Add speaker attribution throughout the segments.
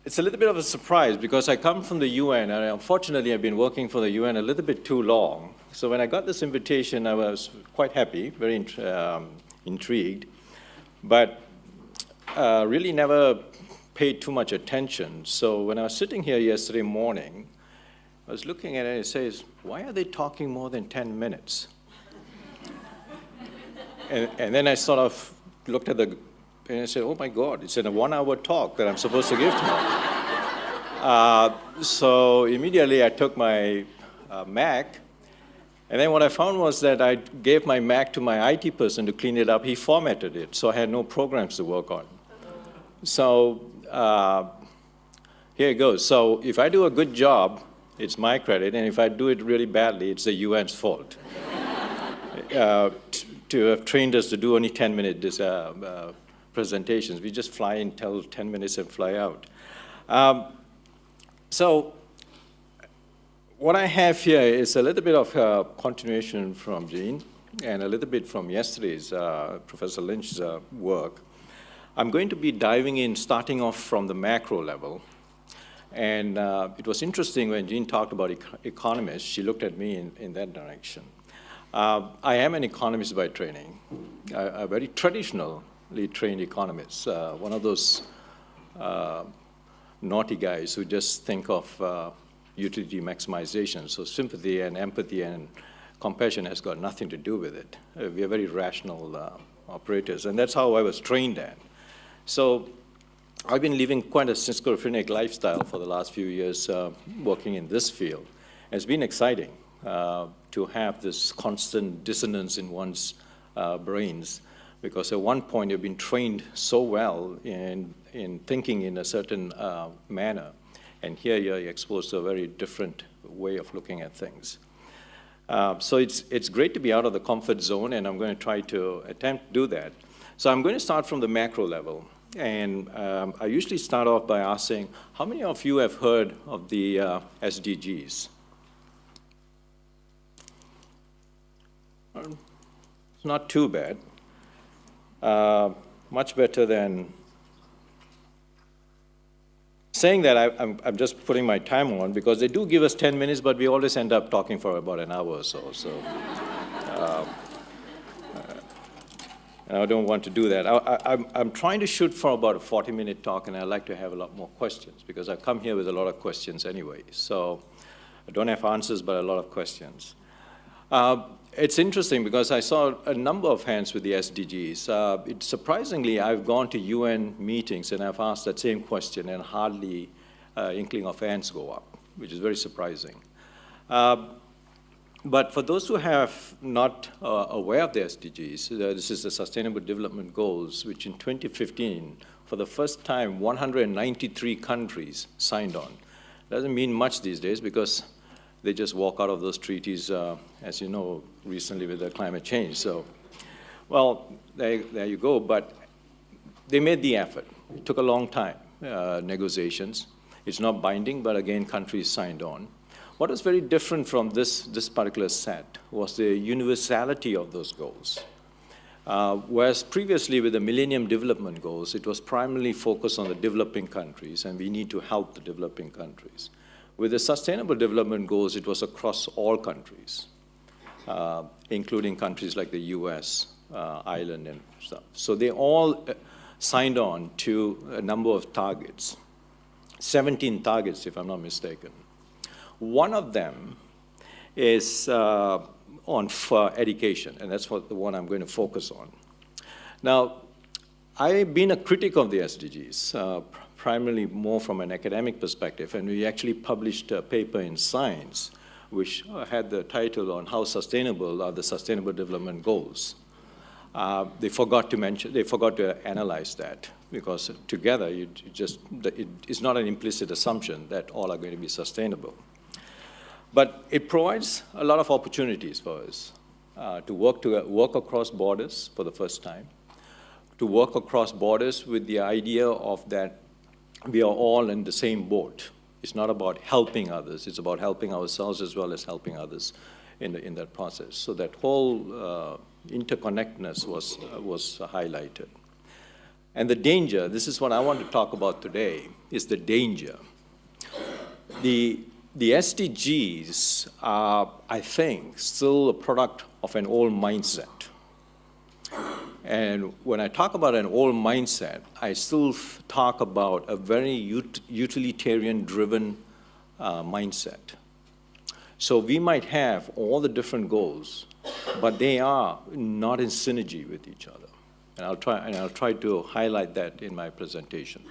Speaker 1: It's a little bit of a surprise because I come from the UN, and unfortunately I've been working for the UN a little bit too long. So when I got this invitation, I was quite happy, very intrigued, but really never paid too much attention. So when I was sitting here yesterday morning, I was looking at it and it says, why are they talking more than 10 minutes? and then I sort of looked at the, and I said, oh my God, it's in a 1 hour talk that I'm supposed to give tomorrow. So immediately I took my Mac, and then what I found was that I gave my Mac to my IT person to clean it up. He formatted it, so I had no programs to work on. So here it goes. So if I do a good job, it's my credit, and if I do it really badly, it's the UN's fault. To have trained us to do only 10-minute presentations. We just fly in, tell 10 minutes and fly out. So what I have here is a little bit of continuation from Jean and a little bit from yesterday's Professor Lynch's work. I'm going to be diving in, starting off from the macro level. And it was interesting when Jean talked about economists, she looked at me in that direction. I am an economist by training, a very traditionally trained economist, one of those naughty guys who just think of utility maximization. So sympathy and empathy and compassion has got nothing to do with it. We are very rational operators, and that's how I was trained at. So I've been living quite a schizophrenic lifestyle for the last few years working in this field. And it's been exciting to have this constant dissonance in one's brains, because at one point you've been trained so well in thinking in a certain manner, and here you're exposed to a very different way of looking at things. So it's great to be out of the comfort zone, and I'm going to try to attempt to do that. So I'm going to start from the macro level. And I usually start off by asking, how many of you have heard of the SDGs? It's not too bad. Much better than saying that. I'm just putting my time on, because they do give us 10 minutes, but we always end up talking for about an hour or so. I don't want to do that. I'm trying to shoot for about a 40-minute talk, and I like to have a lot more questions, because I've come here with a lot of questions anyway. So I don't have answers, but a lot of questions. It's interesting because I saw a number of hands with the SDGs. Surprisingly, I've gone to UN meetings and I've asked that same question, and hardly inkling of hands go up, which is very surprising. But for those who have not aware of the SDGs, this is the Sustainable Development Goals, which in 2015, for the first time, 193 countries signed on. Doesn't mean much these days, because they just walk out of those treaties, as you know, recently with the climate change. So, well, there you go. But they made the effort. It took a long time, negotiations. It's not binding, but again, countries signed on. What was very different from this particular set was the universality of those goals. Whereas previously with the Millennium Development Goals, it was primarily focused on the developing countries, and we need to help the developing countries. With the Sustainable Development Goals, it was across all countries, including countries like the US, Ireland, and stuff. So they all signed on to a number of targets, 17 targets, if I'm not mistaken. One of them is for education, and that's the one I'm going to focus on. Now, I've been a critic of the SDGs, primarily more from an academic perspective, and we actually published a paper in Science which had the title on how sustainable are the Sustainable Development Goals. They forgot to analyze that, because together it's not an implicit assumption that all are going to be sustainable. But it provides a lot of opportunities for us to work across borders for the first time, to work across borders with the idea of that we are all in the same boat. It's not about helping others, it's about helping ourselves as well as helping others in that process. So that whole interconnectedness was highlighted. And the danger, this is what I want to talk about today, is the danger. The SDGs are, I think, still a product of an old mindset. And when I talk about an old mindset, I still talk about a very utilitarian-driven mindset. So we might have all the different goals, but they are not in synergy with each other. And I'll try to highlight that in my presentation.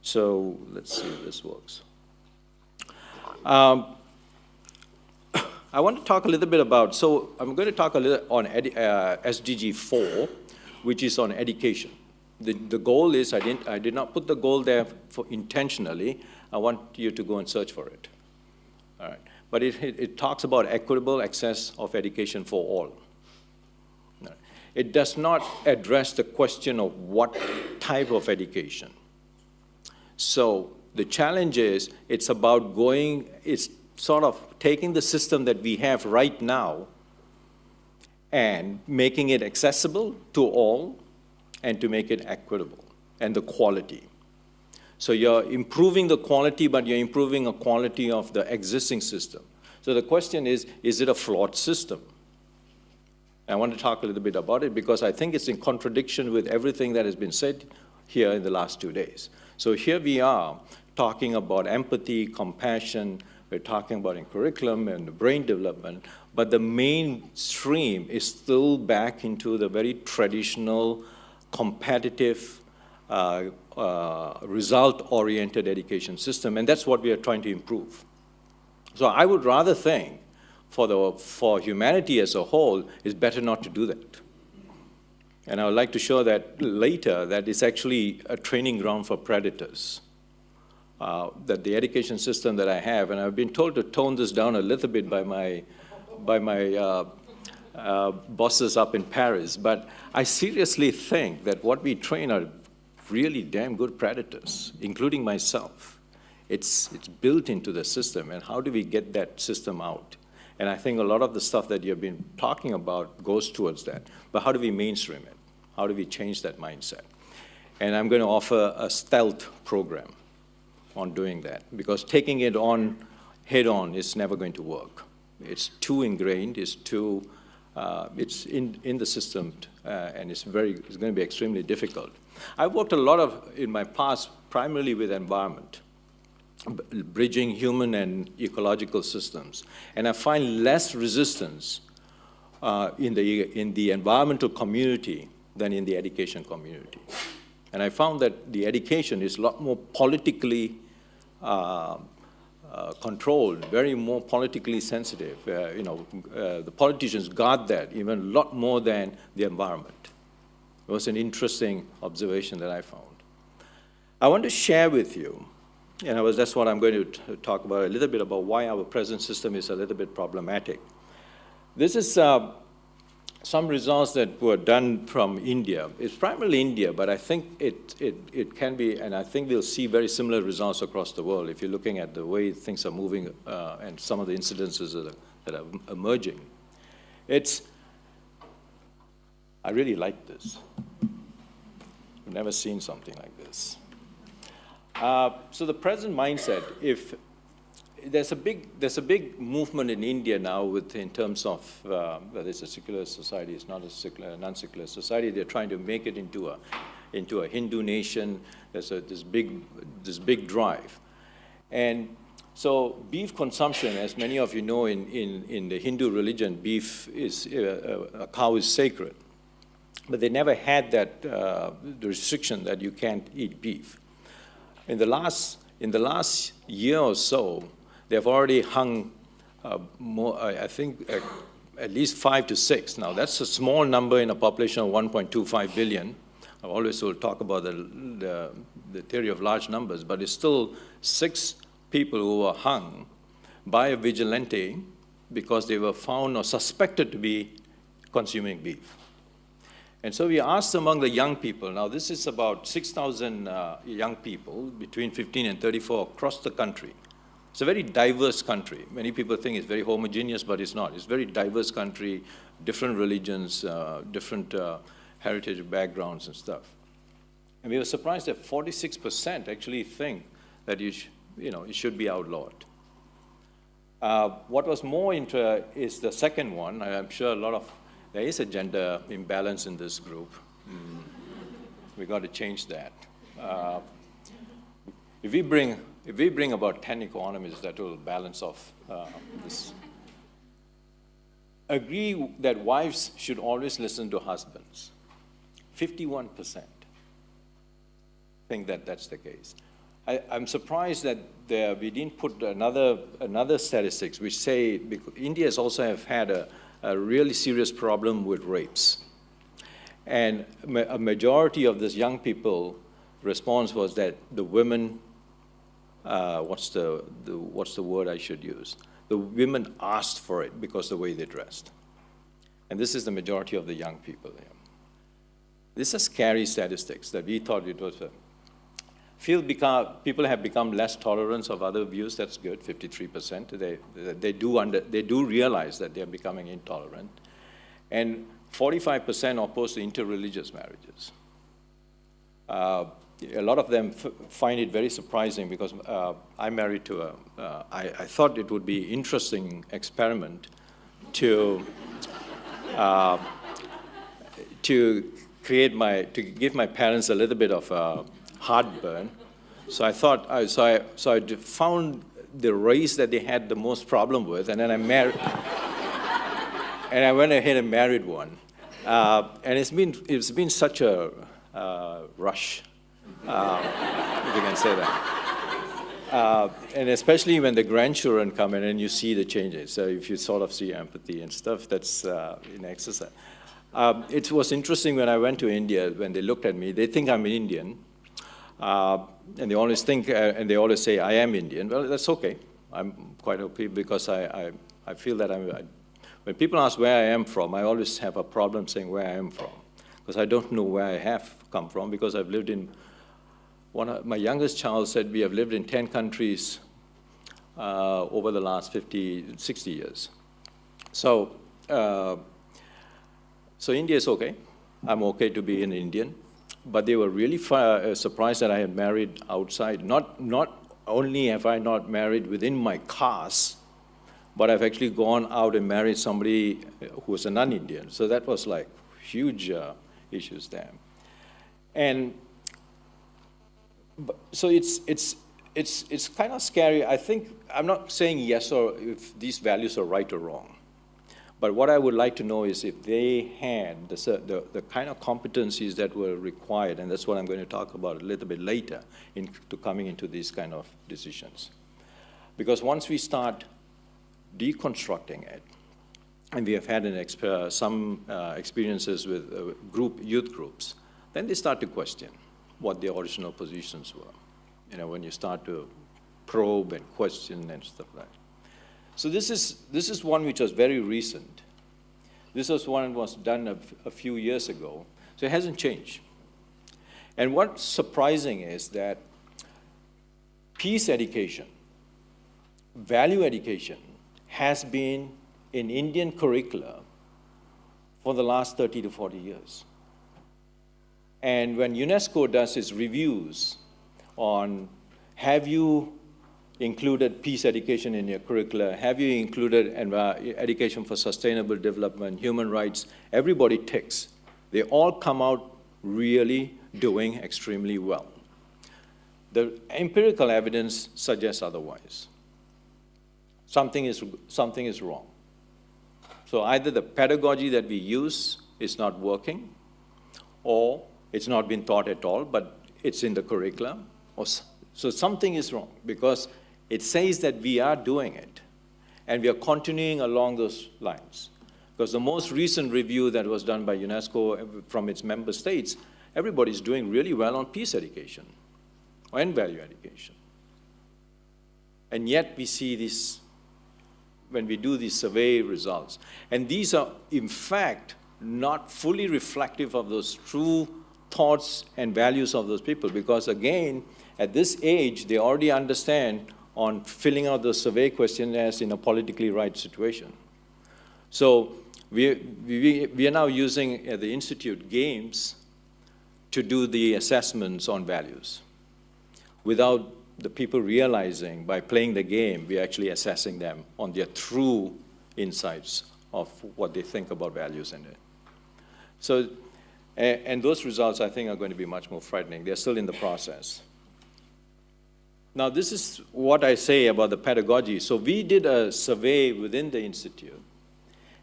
Speaker 1: So let's see if this works. I want to talk a little bit about, so I'm going to talk a little on SDG 4, which is on education. The goal is, I did not put the goal there for intentionally. I want you to go and search for it. All right. But it talks about equitable access of education for all. It does not address the question of what type of education. So the challenge is, it's about it's sort of taking the system that we have right now and making it accessible to all and to make it equitable and the quality. So you're improving the quality, but you're improving the quality of the existing system. So the question is it a flawed system? I want to talk a little bit about it because I think it's in contradiction with everything that has been said here in the last 2 days. So here we are talking about empathy, compassion, we're talking about in curriculum and brain development, but the mainstream is still back into the very traditional, competitive, result-oriented education system, and that's what we are trying to improve. So I would rather think for humanity as a whole, it's better not to do that. And I would like to show that later, that it's actually a training ground for predators. That the education system that I have, and I've been told to tone this down a little bit by my bosses up in Paris, but I seriously think that what we train are really damn good predators, including myself. It's built into the system, and how do we get that system out? And I think a lot of the stuff that you've been talking about goes towards that. But how do we mainstream it? How do we change that mindset? And I'm going to offer a stealth program on doing that, because taking it on head-on is never going to work. It's too ingrained, it's in the system, and it's going to be extremely difficult. I've worked a lot in my past, primarily with environment, bridging human and ecological systems. And I find less resistance in the environmental community than in the education community. And I found that the education is a lot more politically controlled, very more politically sensitive. The politicians guard that even a lot more than the environment. It was an interesting observation that I found. I want to share with you, and that's what I'm going to talk about a little bit about why our present system is a little bit problematic. This is some results that were done from India. It's primarily India, but I think it can be, and I think we'll see very similar results across the world if you're looking at the way things are moving and some of the incidences that are emerging. I really like this. I've never seen something like this. So the present mindset, if there's a big movement in India now in terms of whether it's a secular society, it's not a non-secular society. They're trying to make it into a Hindu nation. There's this big drive, and so beef consumption, as many of you know, in the Hindu religion, beef is a cow is sacred, but they never had that the restriction that you can't eat beef. In the last year or so, they've already hung I think at least 5 to 6. Now, that's a small number in a population of 1.25 billion. I always will talk about the theory of large numbers, but it's still 6 people who were hung by a vigilante because they were found or suspected to be consuming beef. And so we asked among the young people, now this is about 6,000 young people between 15 and 34 across the country. It's a very diverse country. Many people think it's very homogeneous, but it's not. It's a very diverse country, different religions, different heritage backgrounds and stuff. And we were surprised that 46% actually think that it should be outlawed. What was more is the second one. I'm sure there is a gender imbalance in this group. We got to change that. If we bring about 10 economists, that will balance off this. Agree that wives should always listen to husbands. 51% think that that's the case. I'm surprised that we didn't put another statistics which say India has also have had a really serious problem with rapes. And a majority of this young people response was that the women, what's the word I should use? The women asked for it because of the way they dressed. And this is the majority of the young people here. These are scary statistics that we thought it was. People have become less tolerant of other views. That's good, 53%. They do realize that they're becoming intolerant. And 45% opposed to interreligious marriages. A lot of them find it very surprising because I'm married to I thought it would be interesting experiment to give my parents a little bit of heartburn. So I thought, so I found the race that they had the most problem with, and then I married, and I went ahead and married one. And it's been such a rush, if you can say that. And especially when the grandchildren come in and you see the changes. So if you sort of see empathy and stuff, that's in exercise. It was interesting when I went to India, when they looked at me, they think I'm Indian. And they always think, and they always say, I am Indian. Well, that's okay. I'm quite okay because I feel that when people ask where I am from, I always have a problem saying where I am from. Because I don't know where I have come from because I've lived in, my youngest child said we have lived in 10 countries over the last 50, 60 years. So India is okay. I'm okay to be an Indian. But they were really surprised that I had married outside. Not only have I not married within my caste, but I've actually gone out and married somebody who was a non-Indian. So that was like huge issues there. And so it's kind of scary. I think I'm not saying yes or if these values are right or wrong. But what I would like to know is if they had the kind of competencies that were required, and that's what I'm going to talk about a little bit later to coming into these kind of decisions. Because once we start deconstructing it, and we have had some experiences with youth groups, then they start to question what the original positions were. When you start to probe and question and stuff like that. So this is one which was very recent. This was one that was done a few years ago. So it hasn't changed. And what's surprising is that peace education, value education, has been in Indian curricula for the last 30 to 40 years. And when UNESCO does its reviews on have you included peace education in your curricula? Have you included education for sustainable development, human rights? Everybody ticks. They all come out really doing extremely well. The empirical evidence suggests otherwise. Something is wrong. So either the pedagogy that we use is not working, or it's not been taught at all, but it's in the curriculum. So something is wrong, because it says that we are doing it, and we are continuing along those lines. Because the most recent review that was done by UNESCO from its member states, everybody's doing really well on peace education and value education. And yet we see this when we do these survey results. And these are, in fact, not fully reflective of those true thoughts and values of those people, because again, at this age, they already understand on filling out the survey questionnaires in a politically right situation. So we are now using at the Institute games to do the assessments on values without the people realizing by playing the game, we're actually assessing them on their true insights of what they think about values in it. So, and those results, I think, are going to be much more frightening. They're still in the process. Now, this is what I say about the pedagogy. So we did a survey within the Institute.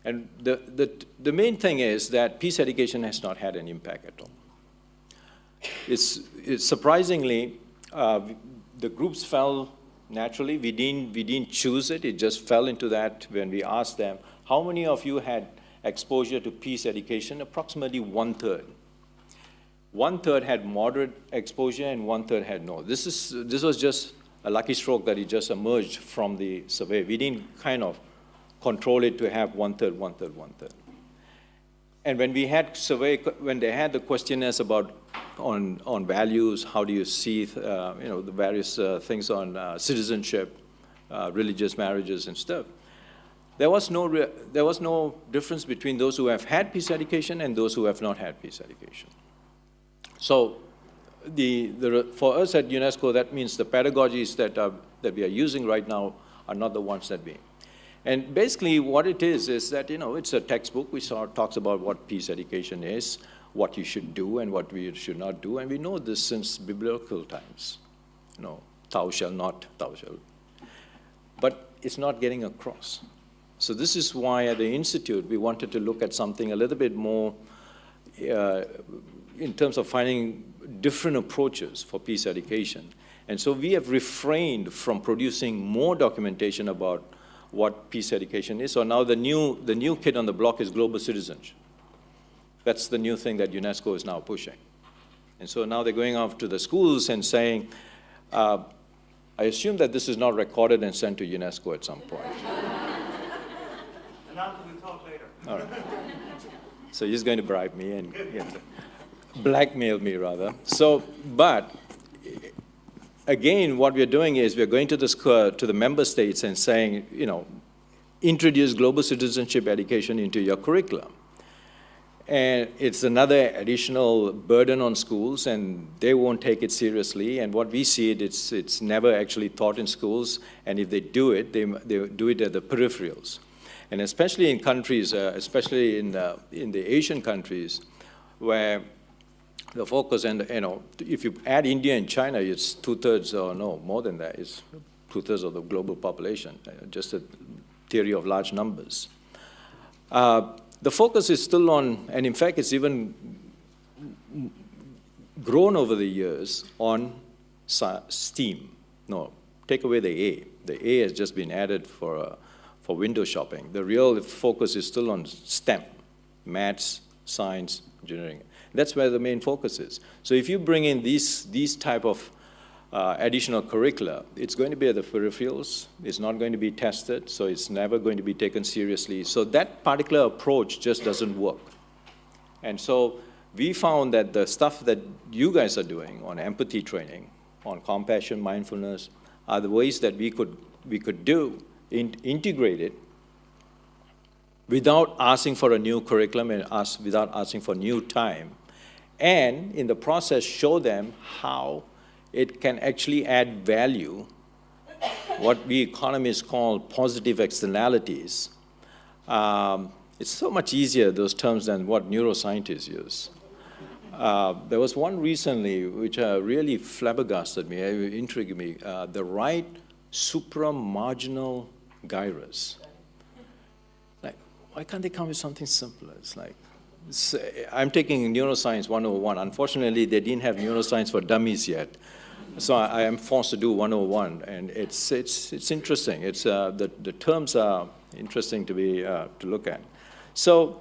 Speaker 1: And the main thing is that peace education has not had an impact at all. It's surprisingly, the groups fell naturally. We didn't choose it. It just fell into that when we asked them, how many of you had exposure to peace education? Approximately 1/3. 1/3 had moderate exposure and 1/3 had no. This was just a lucky stroke that it just emerged from the survey. We didn't kind of control it to have 1/3, 1/3, 1/3. And when we had when they had the questionnaires about on values, how do you see the various things on citizenship, religious marriages and stuff, there was no difference between those who have had peace education and those who have not had peace education. So for us at UNESCO, that means the pedagogies that we are using right now are not the ones that we. And basically what it is that, it's a textbook which talks about what peace education is, what you should do and what we should not do. And we know this since biblical times. Thou shalt not, thou shalt. But it's not getting across. So this is why at the Institute we wanted to look at something a little bit more in terms of finding different approaches for peace education. And so we have refrained from producing more documentation about what peace education is. So now the new kid on the block is global citizenship. That's the new thing that UNESCO is now pushing. And so now they're going off to the schools and saying, I assume that this is not recorded and sent to UNESCO at some point.
Speaker 2: Anantha, we'll talk later.
Speaker 1: All right. So he's going to bribe me and blackmail me, rather. So, but again, what we're doing is we're going to the member states and saying, introduce global citizenship education into your curriculum. And it's another additional burden on schools, and they won't take it seriously. And what we see, it's never actually taught in schools, and if they do it, they do it at the peripherals. And especially in countries, especially in the Asian countries, where the focus, and if you add India and China, it's 2/3 or no, more than that. It's 2/3 of the global population, just a theory of large numbers. The focus is still on, and in fact, it's even grown over the years on STEAM. No, take away the A. The A has just been added for window shopping. The real focus is still on STEM, maths, science, engineering. That's where the main focus is. So if you bring in these type of additional curricula, it's going to be at the peripherals. It's not going to be tested, so it's never going to be taken seriously. So that particular approach just doesn't work. And so we found that the stuff that you guys are doing on empathy training, on compassion, mindfulness, are the ways that we could do, integrate it without asking for a new curriculum and without asking for new time. And in the process, show them how it can actually add value, what we economists call positive externalities. It's so much easier, those terms, than what neuroscientists use. There was one recently which really flabbergasted me, intrigued me, the right supramarginal gyrus. Like, why can't they come with something simpler? It's like, I'm taking Neuroscience 101. Unfortunately, they didn't have Neuroscience for Dummies yet. So I am forced to do 101, and it's interesting. It's the terms are interesting to look at. So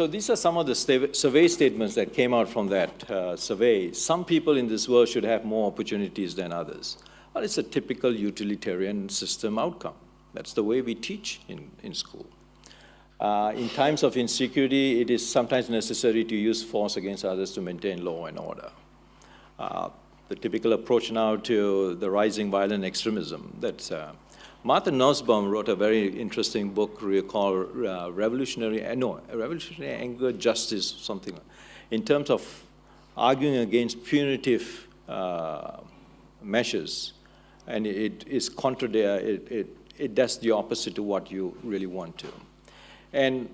Speaker 1: these are some of the survey statements that came out from that survey. Some people in this world should have more opportunities than others. Well, it's a typical utilitarian system outcome. That's the way we teach in school. In times of insecurity, it is sometimes necessary to use force against others to maintain law and order. The typical approach now to the rising violent extremism, that's Martha Nussbaum wrote a very interesting book called Revolutionary Anger, Justice, something, in terms of arguing against punitive measures. And it is it does the opposite to what you really want to. And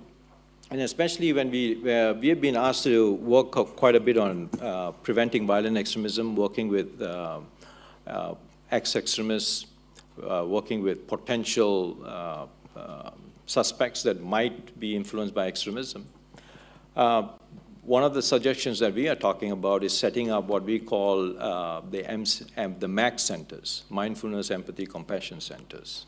Speaker 1: especially when we have been asked to work quite a bit on preventing violent extremism, working with ex-extremists, working with potential suspects that might be influenced by extremism. One of the suggestions that we are talking about is setting up what we call the MAC centers, Mindfulness, Empathy, Compassion Centers.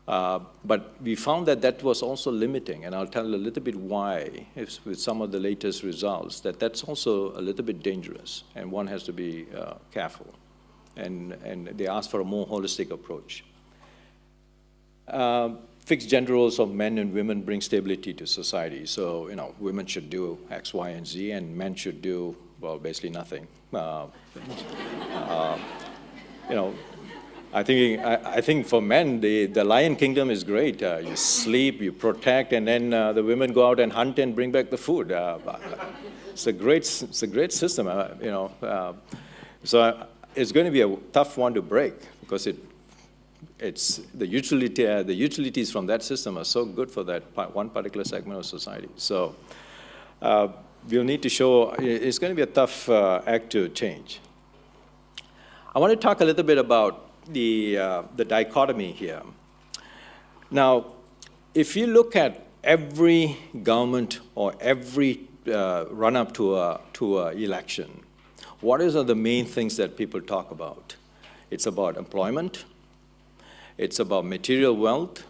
Speaker 1: But we found that that was also limiting, and I'll tell you a little bit why, with some of the latest results, that's also a little bit dangerous, and one has to be careful. And they ask for a more holistic approach. Fixed gender roles of men and women bring stability to society. So, women should do X, Y, and Z, and men should do, well, basically nothing. I think for men, the Lion Kingdom is great. You sleep, you protect, and then the women go out and hunt and bring back the food. It's a great system, So it's going to be a tough one to break, because the utilities from that system are so good for that one particular segment of society. So we'll need to show, it's going to be a tough act to change. I want to talk a little bit about the dichotomy here. Now, if you look at every government or every run-up to a election, what are the main things that people talk about? It's about employment, it's about material wealth,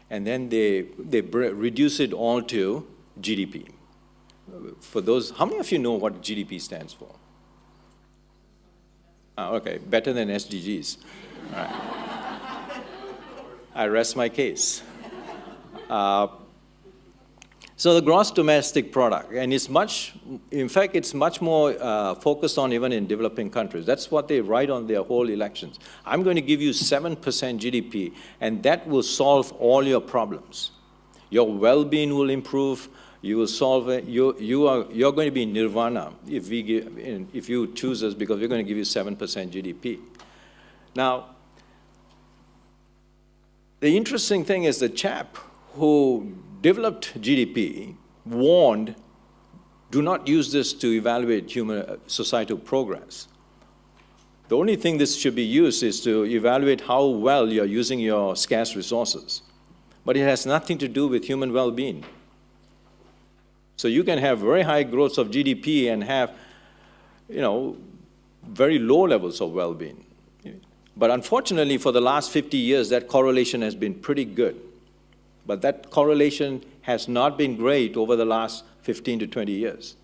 Speaker 1: and then they reduce it all to GDP. For those, how many of you know what GDP stands for? Okay, better than SDGs. All right. I rest my case. So the gross domestic product, and it's much more focused on even in developing countries. That's what they write on their whole elections. I'm going to give you 7% GDP, and that will solve all your problems. Your well-being will improve. You will solve it. You're going to be in nirvana if you choose us, because we're going to give you 7% GDP. Now, the interesting thing is the chap who developed GDP warned, do not use this to evaluate human societal progress. The only thing this should be used is to evaluate how well you're using your scarce resources. But it has nothing to do with human well-being. So you can have very high growth of GDP and have, very low levels of well-being. But unfortunately, for the last 50 years, that correlation has been pretty good. But that correlation has not been great over the last 15 to 20 years.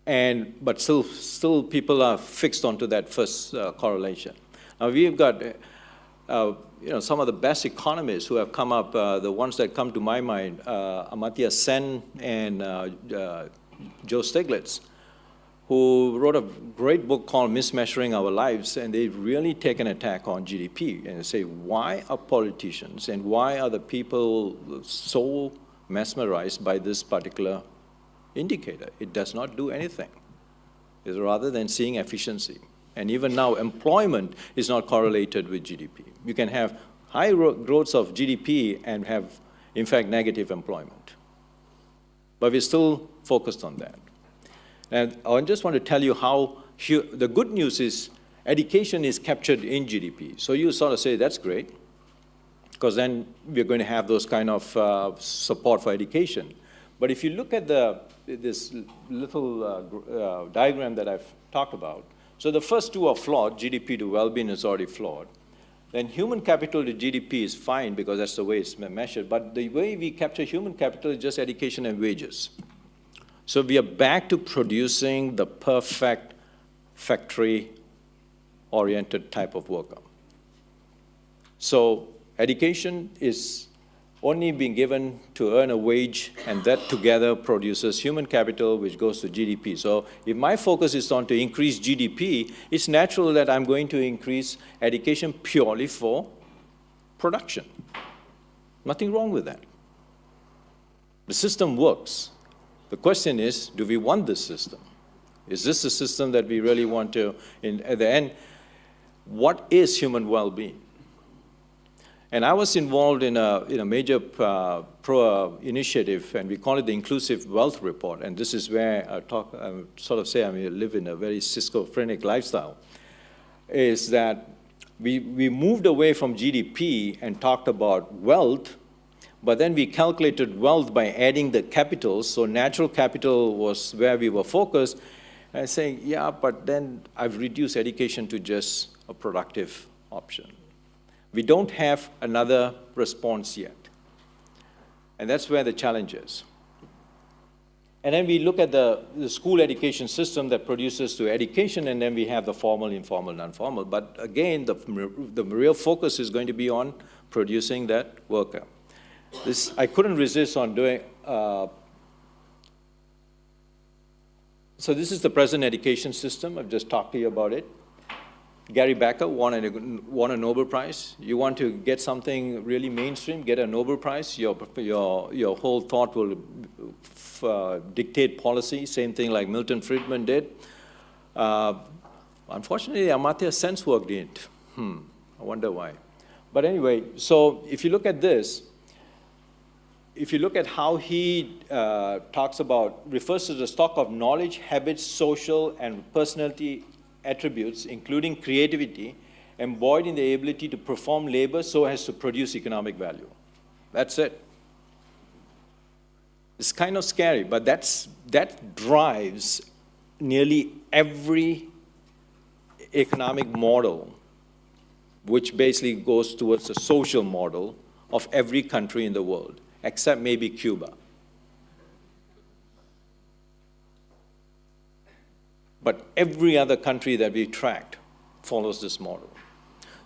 Speaker 1: But still people are fixed onto that first correlation. Now, we've got some of the best economists who have come up, the ones that come to my mind, Amartya Sen and Joe Stiglitz, who wrote a great book called Mismeasuring Our Lives, and they really take an attack on GDP and say, why are politicians and why are the people so mesmerized by this particular indicator? It does not do anything. It's rather than seeing efficiency. And even now, employment is not correlated with GDP. You can have high growth of GDP and have, in fact, negative employment. But we're still focused on that. And I just want to tell you how the good news is education is captured in GDP. So you sort of say, that's great, because then we're going to have those kind of support for education. But if you look at this little diagram that I've talked about, so the first two are flawed. GDP to well-being is already flawed. Then human capital to GDP is fine, because that's the way it's measured. But the way we capture human capital is just education and wages. So we are back to producing the perfect factory-oriented type of worker. So education is only being given to earn a wage, and that together produces human capital, which goes to GDP. So if my focus is on to increase GDP, it's natural that I'm going to increase education purely for production. Nothing wrong with that. The system works. The question is, do we want this system? Is this the system that we really want to, at the end, what is human well-being? And I was involved in a major initiative, and we call it the Inclusive Wealth Report. And this is where I sort of say I live in a very schizophrenic lifestyle, is that we moved away from GDP and talked about wealth, but then we calculated wealth by adding the capitals. So natural capital was where we were focused. And saying, yeah, but then I've reduced education to just a productive option. We don't have another response yet. And that's where the challenge is. And then we look at the school education system that produces to education, and then we have the formal, informal, non-formal. But again, the real focus is going to be on producing that worker. I couldn't resist on doing, so this is the present education system. I've just talked to you about it. Gary Becker won a Nobel Prize. You want to get something really mainstream, get a Nobel Prize. Your whole thought will dictate policy. Same thing like Milton Friedman did. Unfortunately, Amartya Sen's work didn't. I wonder why. But anyway, so if you look at this, if you look at how he refers to the stock of knowledge, habits, social, and personality attributes, including creativity, embodied in the ability to perform labor so as to produce economic value. That's it. It's kind of scary, but that drives nearly every economic model, which basically goes towards a social model of every country in the world, except maybe Cuba. But every other country that we tracked follows this model.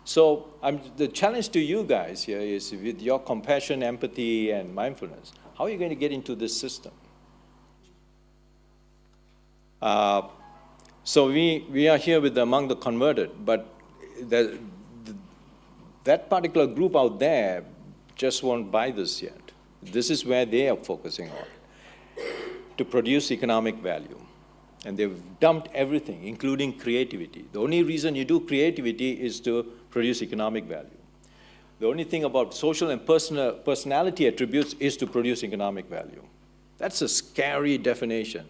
Speaker 1: So the challenge to you guys here is, with your compassion, empathy, and mindfulness, how are you going to get into this system? So we are here with among the converted, but that particular group out there just won't buy this yet. This is where they are focusing on, to produce economic value. And they've dumped everything, including creativity. The only reason you do creativity is to produce economic value. The only thing about social and personality attributes is to produce economic value. That's a scary definition.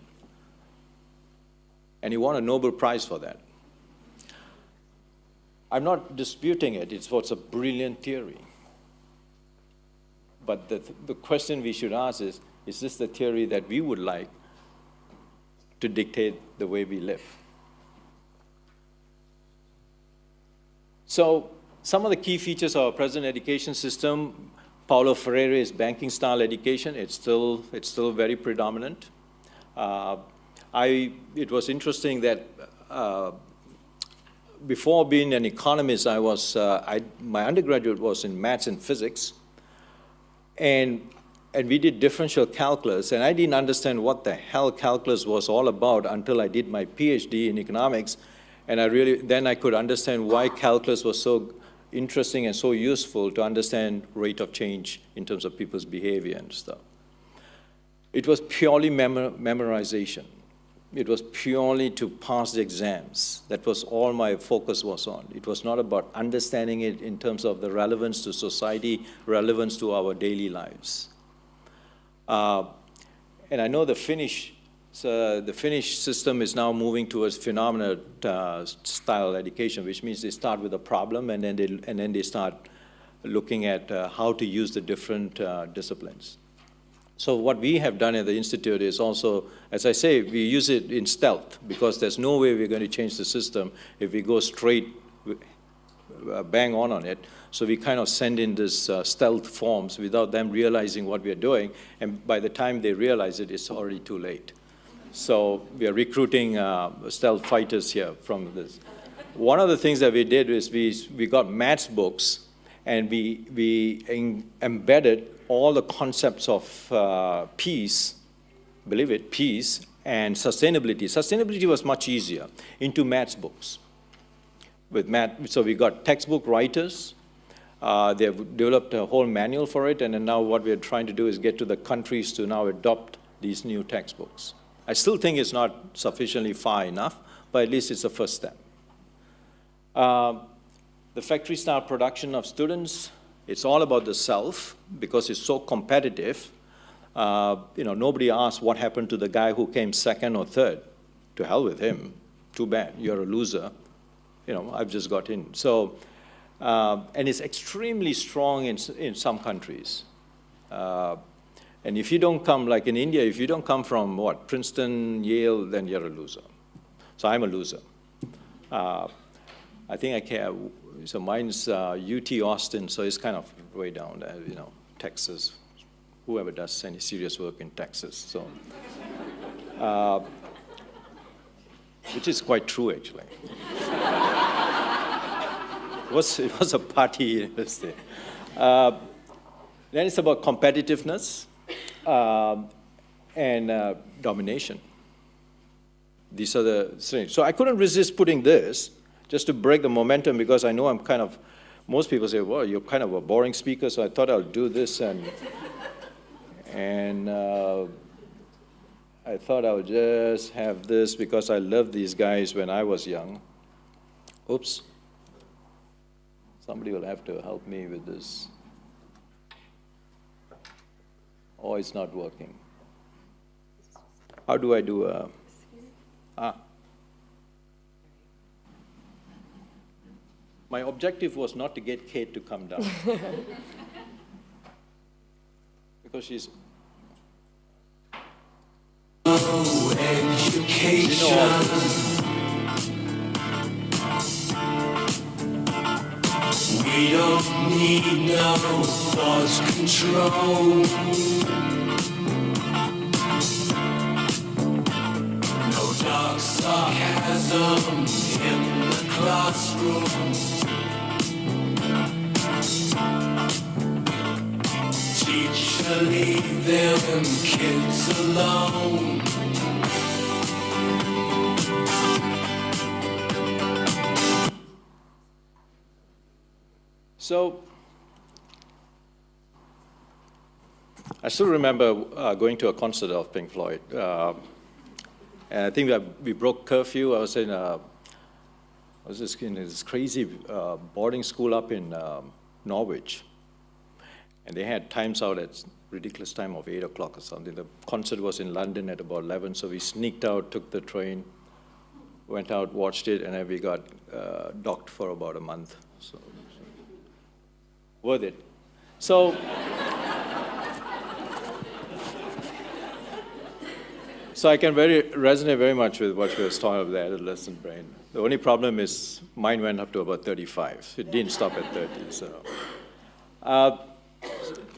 Speaker 1: And you want a Nobel Prize for that. I'm not disputing it. It's a brilliant theory. But the question we should ask is this the theory that we would like to dictate the way we live? So some of the key features of our present education system, Paulo Freire's banking-style education, it's still very predominant. It was interesting that before being an economist, my undergraduate was in maths and physics, and we did differential calculus, and I didn't understand what the hell calculus was all about until I did my PhD in economics, and then I could understand why calculus was so interesting and so useful to understand rate of change in terms of people's behavior and stuff. It was purely memorization. It was purely to pass the exams. That was all my focus was on. It was not about understanding it in terms of the relevance to society, relevance to our daily lives. And I know the Finnish system is now moving towards phenomena-style education, which means they start with a problem and then they start looking at how to use the different disciplines. So what we have done at the Institute is also, as I say, we use it in stealth because there's no way we're going to change the system if we go straight bang on it. So we kind of send in this stealth forms without them realizing what we're doing, and by the time they realize it, it's already too late. So we are recruiting stealth fighters here from this. One of the things that we did is we got maths books, and we embedded all the concepts of peace, believe it, peace, and sustainability. Sustainability was much easier into maths books. With math, so we got textbook writers, They've developed a whole manual for it, and then now what we're trying to do is get to the countries to now adopt these new textbooks. I still think it's not sufficiently far enough, but at least it's a first step. The factory-style production of students, it's all about the self, because it's so competitive. Nobody asks what happened to the guy who came second or third. To hell with him. Too bad. You're a loser. I've just got in. So, and it's extremely strong in some countries. And if you don't come, like in India, if you don't come from Princeton, Yale, then you're a loser. So I'm a loser. I think I can. So mine's UT Austin, so it's kind of way down there, Texas. Whoever does any serious work in Texas, so. Which is quite true, actually. It was a party university. Then it's about competitiveness and domination. These are the things. So I couldn't resist putting this just to break the momentum, because I know I'm kind of, most people say, well, you're kind of a boring speaker, so I thought I'll do this, and I thought I would just have this because I loved these guys when I was young. Oops. Somebody will have to help me with this. Oh, it's not working. How do I do a... My objective was not to get Kate to come down. Because she's... Education. We don't need no thought control. No dark sarcasm in the classroom. Teacher, leave them kids alone. So, I still remember going to a concert of Pink Floyd. And I think we broke curfew. I was in this crazy boarding school up in Norwich. And they had times out at ridiculous time of 8 o'clock or something. The concert was in London at about 11, so we sneaked out, took the train, went out, watched it, and then we got docked for about a month. So worth it. So, so I can resonate very much with what you were talking about, the adolescent brain. The only problem is mine went up to about 35. It didn't stop at 30.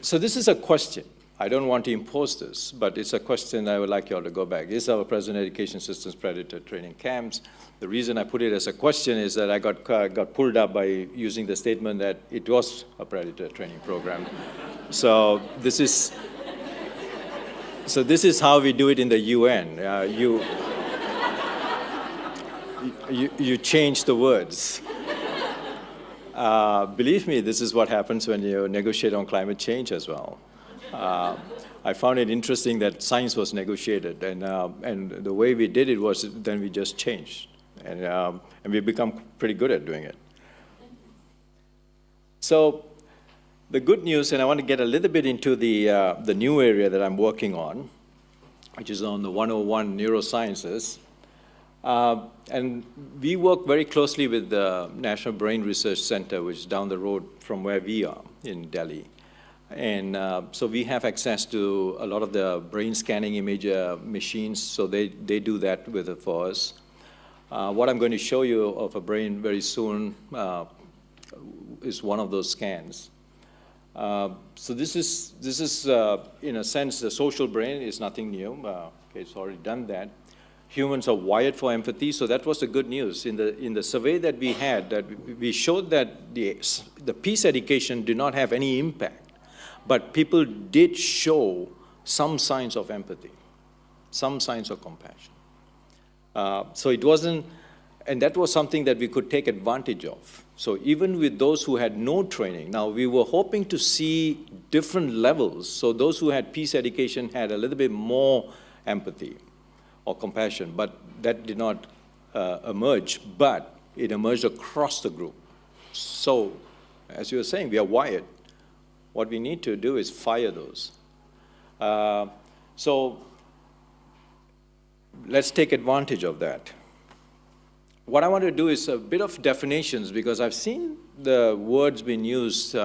Speaker 1: So this is a question. I don't want to impose this, but it's a question I would like you all to go back. Is our present education system's predator training camps? The reason I put it as a question is that I got pulled up by using the statement that it was a predator training program. So this is how we do it in the UN. You change the words. Believe me, this is what happens when you negotiate on climate change as well. I found it interesting that science was negotiated, and the way we did it was then we just changed, and we've become pretty good at doing it. So the good news, and I want to get a little bit into the new area that I'm working on, which is on the 101 neurosciences. And we work very closely with the National Brain Research Center, which is down the road from where we are in Delhi. And so we have access to a lot of the brain scanning image machines, so they do that for us. What I'm going to show you of a brain very soon is one of those scans. So this is in a sense, the social brain is nothing new. Okay, it's already done that. Humans are wired for empathy, so that was the good news. In the survey that we had, that we showed that the peace education did not have any impact, but people did show some signs of empathy, some signs of compassion. So it wasn't, And that was something that we could take advantage of. So even with those who had no training, now we were hoping to see different levels. So those who had peace education had a little bit more empathy or compassion, but that did not emerge, but it emerged across the group. So, as you were saying, we are wired. What we need to do is fire those. So let's take advantage of that. What I want to do is a bit of definitions, because I've seen the words being used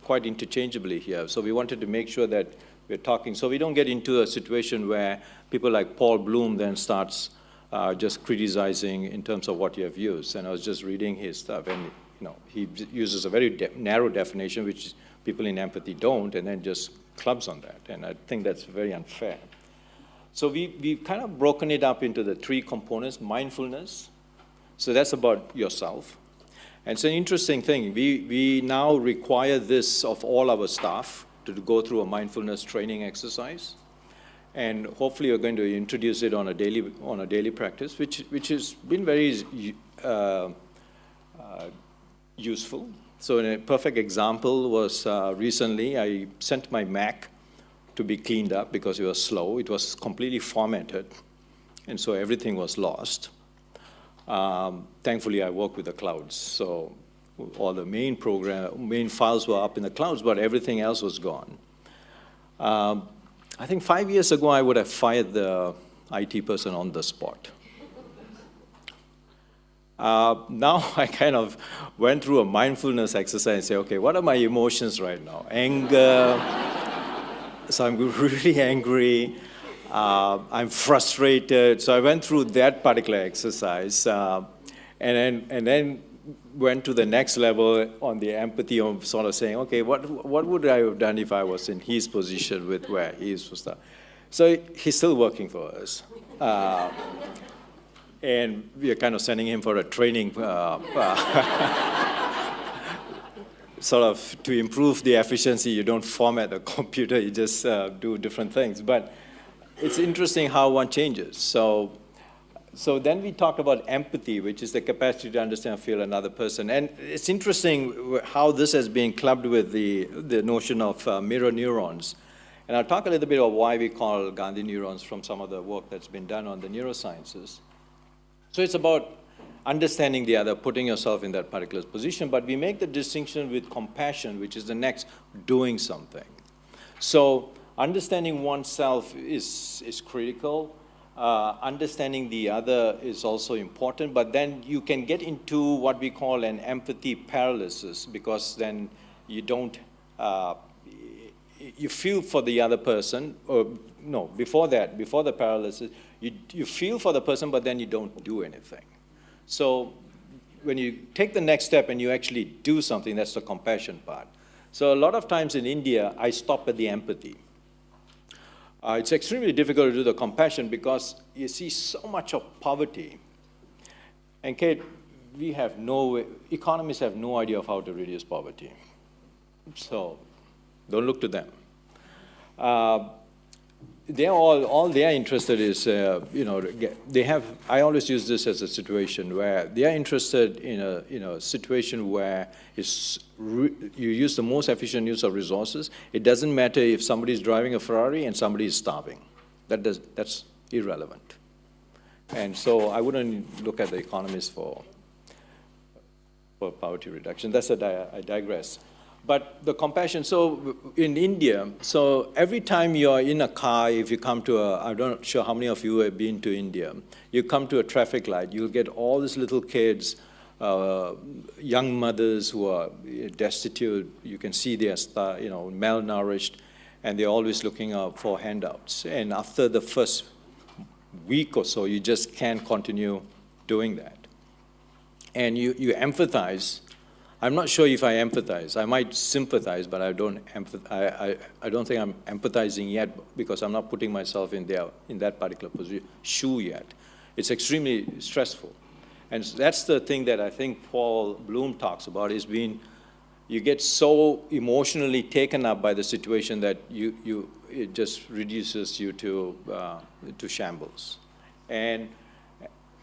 Speaker 1: quite interchangeably here. So we wanted to make sure that we're talking, so we don't get into a situation where people like Paul Bloom then starts just criticizing in terms of what you have used. And I was just reading his stuff, and he uses a very narrow definition, which people in empathy don't, and then just clubs on that. And I think that's very unfair. So we've kind of broken it up into the three components. Mindfulness, so that's about yourself. And it's an interesting thing. We now require this of all our staff to go through a mindfulness training exercise. And hopefully we're going to introduce it on a daily practice, which has been very useful. So a perfect example was recently I sent my Mac to be cleaned up because it was slow. It was completely formatted, and so everything was lost. Thankfully, I work with the clouds, so all the main files were up in the clouds, but everything else was gone. I think 5 years ago, I would have fired the IT person on the spot. Now I kind of went through a mindfulness exercise and say, okay, what are my emotions right now? Anger, so I'm really angry, I'm frustrated. So I went through that particular exercise, and then went to the next level on the empathy of sort of saying, okay, what would I have done if I was in his position with where he is supposed to? So he's still working for us. And we are kind of sending him for a training sort of to improve the efficiency. You don't format the computer, you just do different things. But it's interesting how one changes. So then we talked about empathy, which is the capacity to understand and feel another person. And it's interesting how this has been clubbed with the notion of mirror neurons. And I'll talk a little bit about why we call Gandhi neurons from some of the work that's been done on the neurosciences. So it's about understanding the other, putting yourself in that particular position, but we make the distinction with compassion, which is the next doing something. So understanding oneself is critical. Understanding the other is also important, but then you can get into what we call an empathy paralysis, because then you don't, you feel for the other person, or no, before the paralysis, you feel for the person, but then you don't do anything. So when you take the next step and you actually do something, that's the compassion part. So a lot of times in India, I stop at the empathy. It's extremely difficult to do the compassion because you see so much of poverty. And Kate, economists have no idea of how to reduce poverty. So don't look to them. All they are interested is, I always use this as a situation where they are interested in a situation where you use the most efficient use of resources. It doesn't matter if somebody is driving a Ferrari and somebody is starving. That's irrelevant. And so I wouldn't look at the economists for poverty reduction. I digress. But the compassion, so in India, so every time you're in a car, if you come to I'm not sure how many of you have been to India, you come to a traffic light, you'll get all these little kids, young mothers who are destitute, you can see they are malnourished, and they're always looking out for handouts. And after the first week or so, you just can't continue doing that. And you empathize. I'm not sure if I empathize. I might sympathize, but I don't think I'm empathizing yet because I'm not putting myself in that particular shoe yet. It's extremely stressful. And that's the thing that I think Paul Bloom talks about, is you get so emotionally taken up by the situation that it just reduces you to shambles. And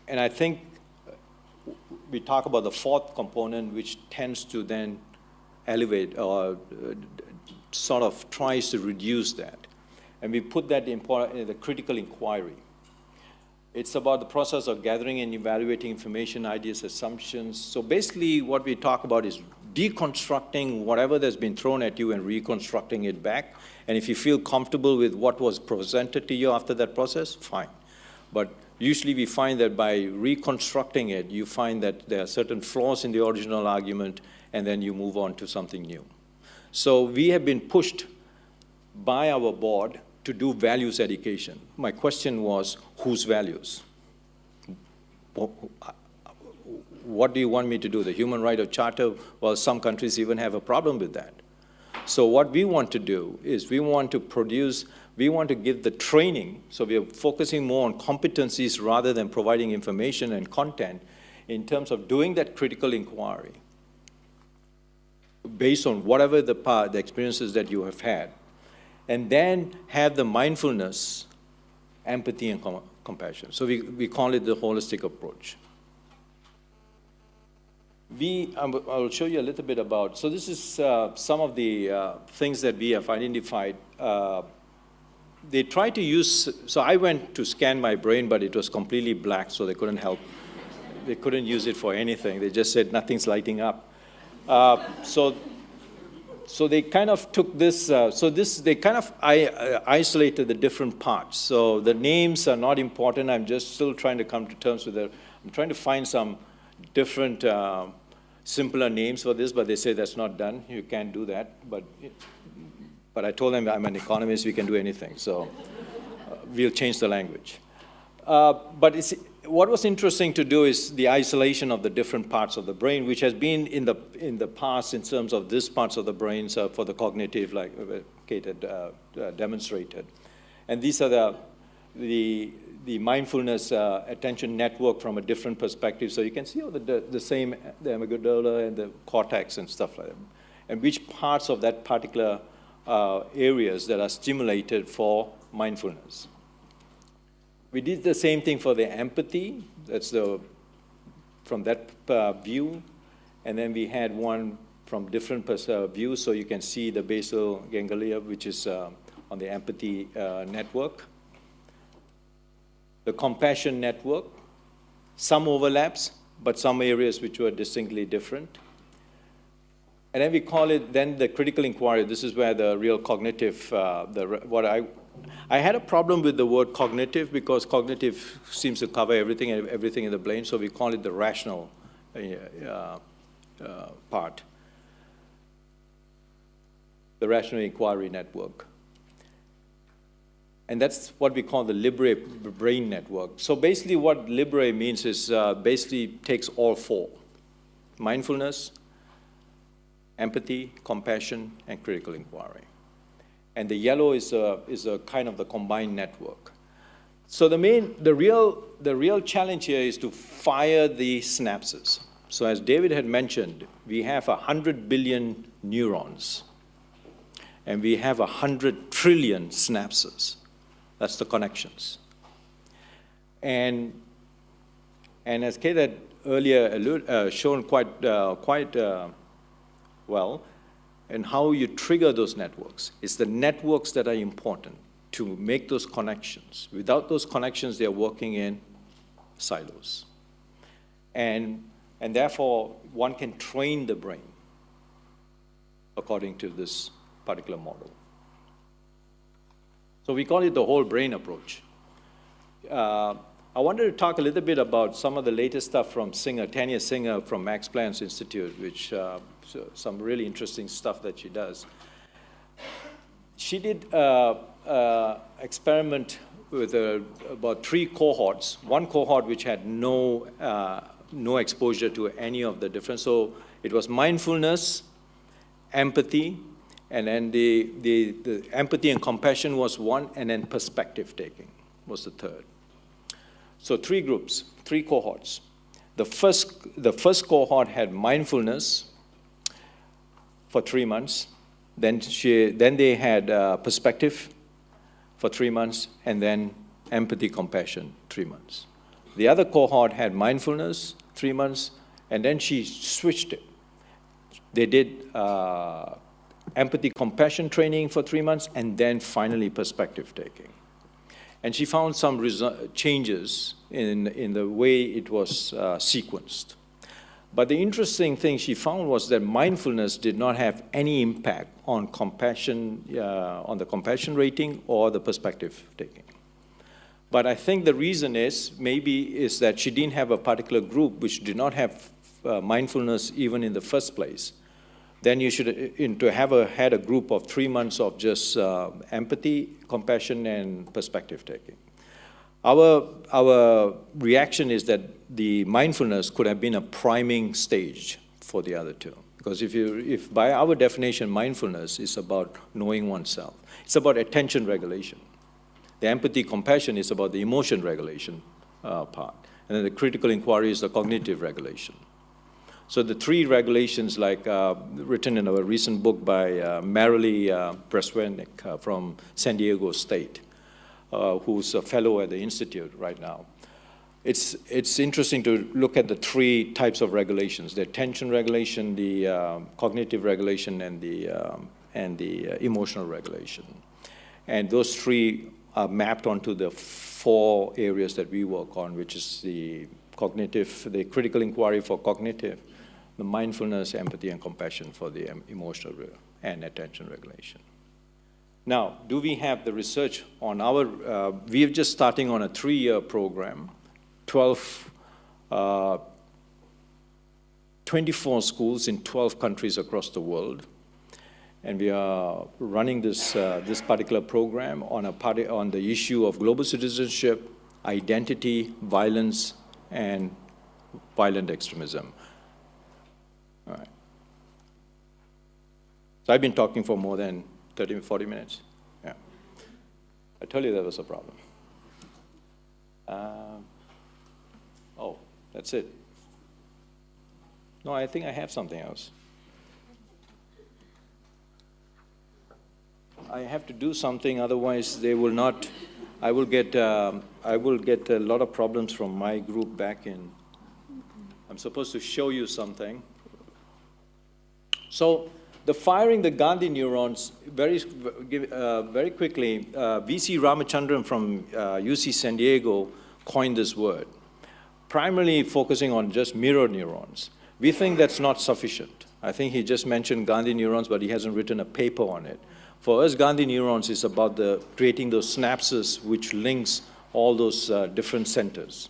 Speaker 1: I think we talk about the fourth component, which tends to then elevate or sort of tries to reduce that. And we put that in the critical inquiry. It's about the process of gathering and evaluating information, ideas, assumptions. So basically what we talk about is deconstructing whatever that's been thrown at you and reconstructing it back. And if you feel comfortable with what was presented to you after that process, fine. But usually we find that by reconstructing it, you find that there are certain flaws in the original argument, and then you move on to something new. So we have been pushed by our board to do values education. My question was, whose values? What do you want me to do? The Human Rights Charter? Well, some countries even have a problem with that. So what we want to do is we want to give the training, so we are focusing more on competencies rather than providing information and content in terms of doing that critical inquiry based on whatever the experiences that you have had, and then have the mindfulness, empathy, and compassion. So we call it the holistic approach. I'll show you a little bit about, so this is some of the things that we have identified. They try to use, so I went to scan my brain, but it was completely black, so they couldn't help. They couldn't use it for anything. They just said nothing's lighting up. So they kind of took this, they kind of isolated the different parts. So the names are not important. I'm just still trying to come to terms with it. I'm trying to find some different, simpler names for this, but they say that's not done. You can't do that. But I told them I'm an economist, we can do anything. So we'll change the language. But what was interesting to do is the isolation of the different parts of the brain, which has been in the past in terms of these parts of the brain for the cognitive, like Kate had demonstrated. And these are the mindfulness attention network from a different perspective. So you can see all the same, the amygdala and the cortex and stuff like that, and which parts of that particular areas that are stimulated for mindfulness. We did the same thing for the empathy. That's from that view. And then we had one from different views, so you can see the basal ganglia, which is on the empathy network. The compassion network, some overlaps, but some areas which were distinctly different. And then we call it then the critical inquiry. This is where the real cognitive, I had a problem with the word cognitive because cognitive seems to cover everything in the brain, so we call it the rational part, the rational inquiry network. And that's what we call the Libre brain network. So basically what Libre means is basically takes all four: mindfulness, empathy, compassion, and critical inquiry. And the yellow is a kind of the combined network. So the real challenge here is to fire the synapses. So as David had mentioned, we have 100 billion neurons, and we have 100 trillion synapses. That's the connections. And as Kate had earlier shown quite well, and how you trigger those networks. It's the networks that are important to make those connections. Without those connections, they're working in silos. And therefore, one can train the brain according to this particular model. So we call it the whole brain approach. I wanted to talk a little bit about some of the latest stuff from Tanya Singer from Max Planck Institute, which some really interesting stuff that she does. She did experiment with about 3 cohorts. One cohort which had no exposure to any of the different. So it was mindfulness, empathy, and then the empathy and compassion was one, and then perspective taking was the third. So 3 groups, 3 cohorts. The first cohort had mindfulness for 3 months. Then they had perspective for 3 months, and then empathy, compassion, 3 months. The other cohort had mindfulness, 3 months, And then she switched it. They did empathy compassion training for 3 months, and then finally perspective taking. And she found some changes in the way it was sequenced. But the interesting thing she found was that mindfulness did not have any impact on compassion, on the compassion rating or the perspective taking. But I think the reason is that she didn't have a particular group which did not have mindfulness even in the first place. Then you should had a group of 3 months of just empathy, compassion, and perspective taking. Our reaction is that the mindfulness could have been a priming stage for the other two. Because if by our definition, mindfulness is about knowing oneself. It's about attention regulation. The empathy, compassion is about the emotion regulation part. And then the critical inquiry is the cognitive regulation. So the three regulations, like written in a recent book by Marilee Breswenick from San Diego State, who's a fellow at the Institute right now. It's interesting to look at the three types of regulations: the attention regulation, the cognitive regulation, and the emotional regulation. And those three are mapped onto the 4 areas that we work on, which is the cognitive, the critical inquiry for cognitive, the mindfulness, empathy, and compassion for the emotional and attention regulation. Now, do we have the research on our, we are just starting on a 3-year program, 24 schools in 12 countries across the world. And we are running this particular program on the issue of global citizenship, identity, violence, and violent extremism. All right. So I've been talking for more than 30, 40 minutes. Yeah. I told you that was a problem. Oh, that's it. No, I think I have something else. I have to do something, otherwise they will not. I will get a lot of problems from my group back in. I'm supposed to show you something. So the firing the Gandhi neurons, very quickly, V.C. Ramachandran from UC San Diego coined this word, primarily focusing on just mirror neurons. We think that's not sufficient. I think he just mentioned Gandhi neurons, but he hasn't written a paper on it. For us, Gandhi neurons is about creating those synapses which links all those different centers.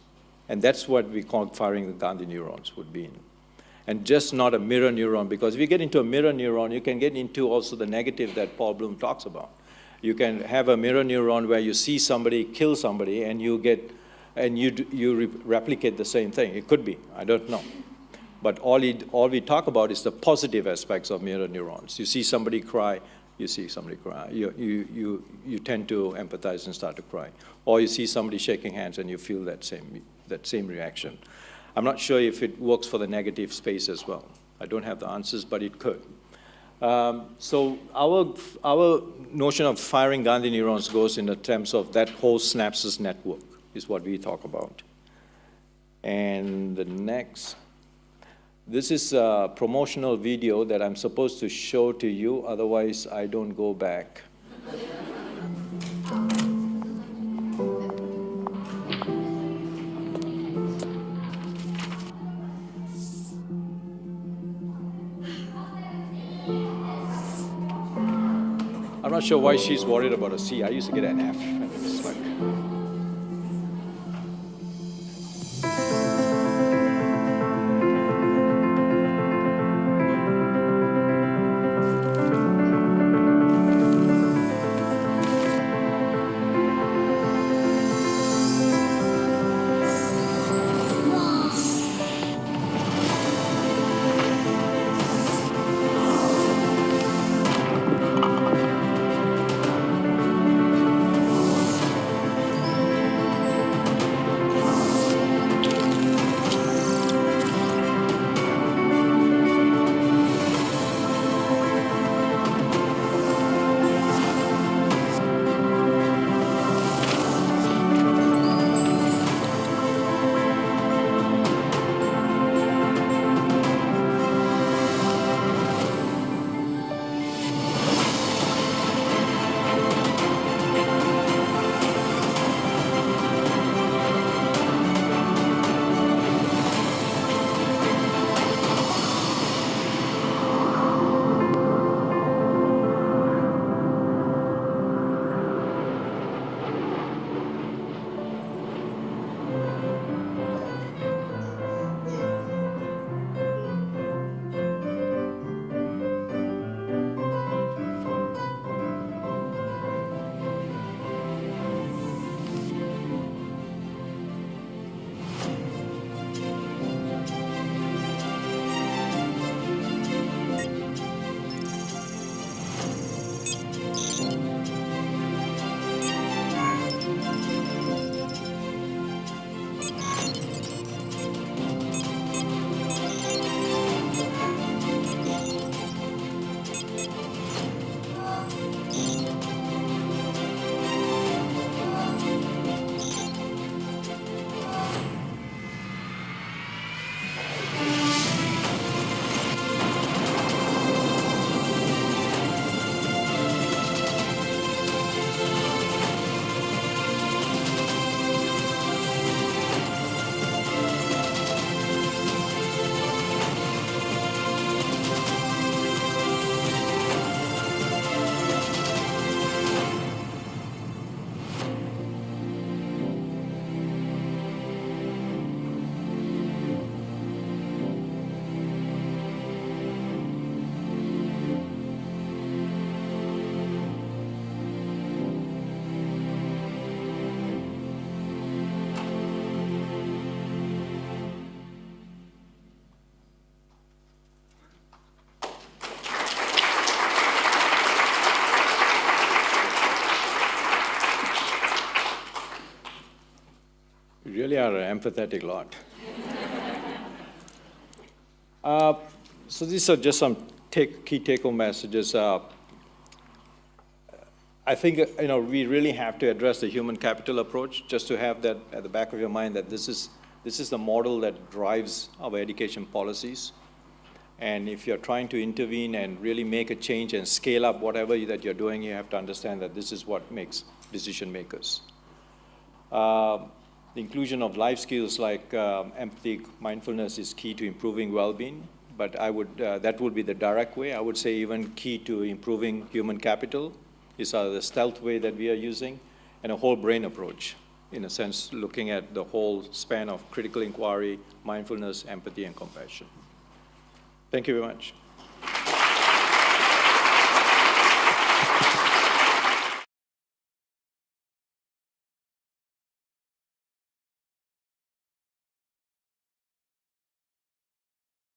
Speaker 1: And that's what we call firing the Gandhi neurons would be. And just not a mirror neuron, because if you get into a mirror neuron, you can get into also the negative that Paul Bloom talks about. You can have a mirror neuron where you see somebody kill somebody and you replicate the same thing. It could be, I don't know. But all we talk about is the positive aspects of mirror neurons. You see somebody cry, you see somebody cry. You tend to empathize and start to cry. Or you see somebody shaking hands and you feel that same reaction. I'm not sure if it works for the negative space as well. I don't have the answers, but it could. So our notion of firing Gandhi neurons goes in the terms of that whole synapses network is what we talk about. And the next, this is a promotional video that I'm supposed to show to you, otherwise I don't go back. I'm not sure why she's worried about a C. I used to get an F. And it's like, You really are an empathetic lot. So these are just some key take-home messages. I think we really have to address the human capital approach, just to have that at the back of your mind, that this is the model that drives our education policies. And if you're trying to intervene and really make a change and scale up whatever that you're doing, you have to understand that this is what makes decision makers. The inclusion of life skills like empathy, mindfulness is key to improving well-being, but that would be the direct way. I would say even key to improving human capital is the stealth way that we are using, and a whole brain approach, in a sense, looking at the whole span of critical inquiry, mindfulness, empathy, and compassion. Thank you very much.